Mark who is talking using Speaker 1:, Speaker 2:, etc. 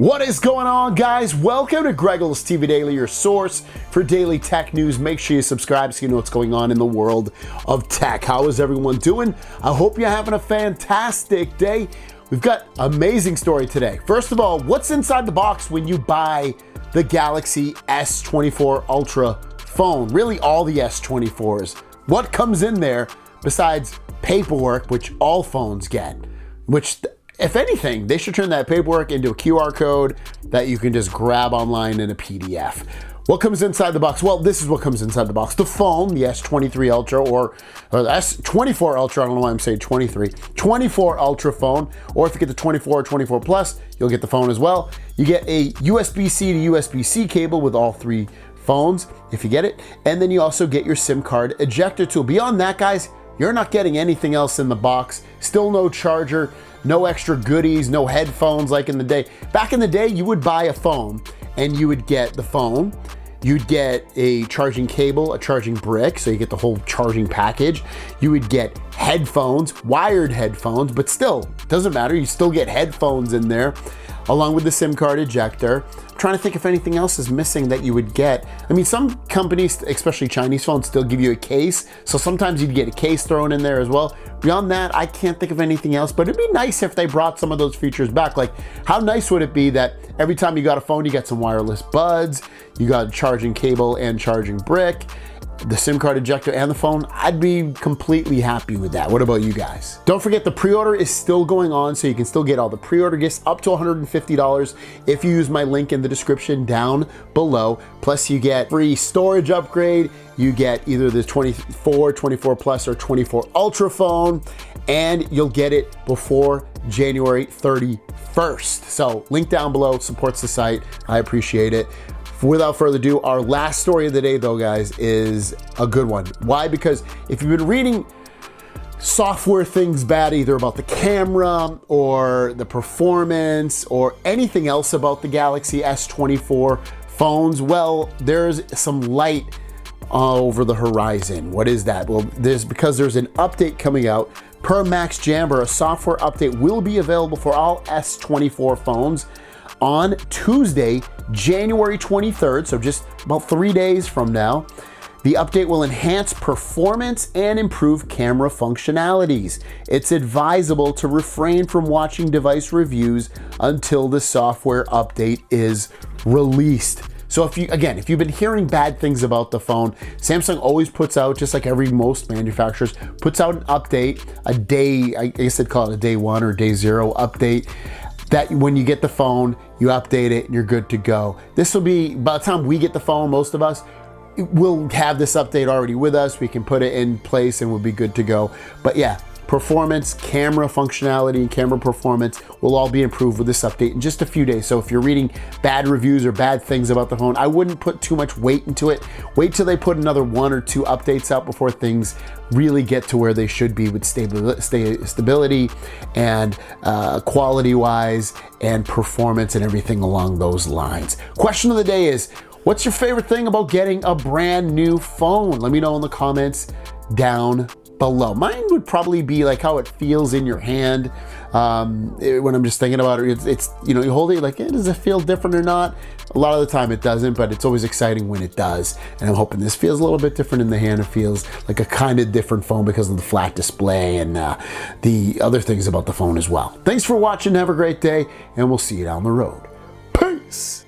Speaker 1: What is going on, guys? Welcome to Greggles TV Daily, your source for daily tech news. Make sure you subscribe so you know what's going on in the world of tech. How is everyone doing? I hope you're having a fantastic day. We've got an amazing story today. First of all, what's inside the box when you buy the Galaxy S24 Ultra phone? Really, all the S24s. What comes in there besides paperwork, which all phones get? Which, if anything, they should turn that paperwork into a QR code that you can just grab online in a PDF. What comes inside the box? Well, this is what comes inside the box. The phone, the S23 Ultra or the S24 Ultra, I don't know why I'm saying 23. 24 Ultra phone, or if you get the 24 or 24 Plus, you'll get the phone as well. You get a USB-C to USB-C cable with all three phones, if you get it. And then you also get your SIM card ejector tool. Beyond that, guys, you're not getting anything else in the box. Still no charger, no extra goodies, no headphones like in the day. Back in the day, you would buy a phone and you would get the phone, you'd get a charging cable, a charging brick, so you get the whole charging package. You would get headphones, wired headphones, but still, doesn't matter, you still get headphones in there, along with the SIM card ejector. I'm trying to think if anything else is missing that you would get. I mean, some companies, especially Chinese phones, still give you a case, so sometimes you'd get a case thrown in there as well. Beyond that, I can't think of anything else, but it'd be nice if they brought some of those features back. Like, how nice would it be that every time you got a phone, you got some wireless buds, you got a charging cable and charging brick, the SIM card ejector and the phone? I'd be completely happy with that. What about you guys? Don't forget, the pre-order is still going on, so you can still get all the pre-order gifts up to $150 if you use my link in the description down below. Plus you get free storage upgrade, you get either the 24, 24 Plus or 24 Ultra phone, and you'll get it before January 31st. So link down below, supports the site. I appreciate it. Without further ado, our last story of the day, though, guys, is a good one. Why? Because if you've been reading software things bad, either about the camera or the performance or anything else about the Galaxy S24 phones, well, there's some light over the horizon. What is that? Well, because there's an update coming out. Per Max Jamber, a software update will be available for all S24 phones on Tuesday, January 23rd, so just about 3 days from now. The update will enhance performance and improve camera functionalities. It's advisable to refrain from watching device reviews until the software update is released. So if you've been hearing bad things about the phone, Samsung always puts out, just like most manufacturers, puts out an update, a day, I guess they'd call it a day one or day zero update, that when you get the phone, you update it and you're good to go. This will be, by the time we get the phone, most of us, we'll have this update already with us. We can put it in place and we'll be good to go. But yeah, performance, camera functionality, and camera performance will all be improved with this update in just a few days. So if you're reading bad reviews or bad things about the phone, I wouldn't put too much weight into it. Wait till they put another 1 or 2 updates out before things really get to where they should be with stability and quality wise and performance and everything along those lines. Question of the day is, what's your favorite thing about getting a brand new phone? Let me know in the comments down below. Mine would probably be like how it feels in your hand when I'm just thinking about it. It's you hold it, like, does it feel different or not? A lot of the time it doesn't, but it's always exciting when it does. And I'm hoping this feels a little bit different in the hand. It feels like a kind of different phone because of the flat display and the other things about the phone as well. Thanks for watching. Have a great day, and we'll see you down the road. Peace.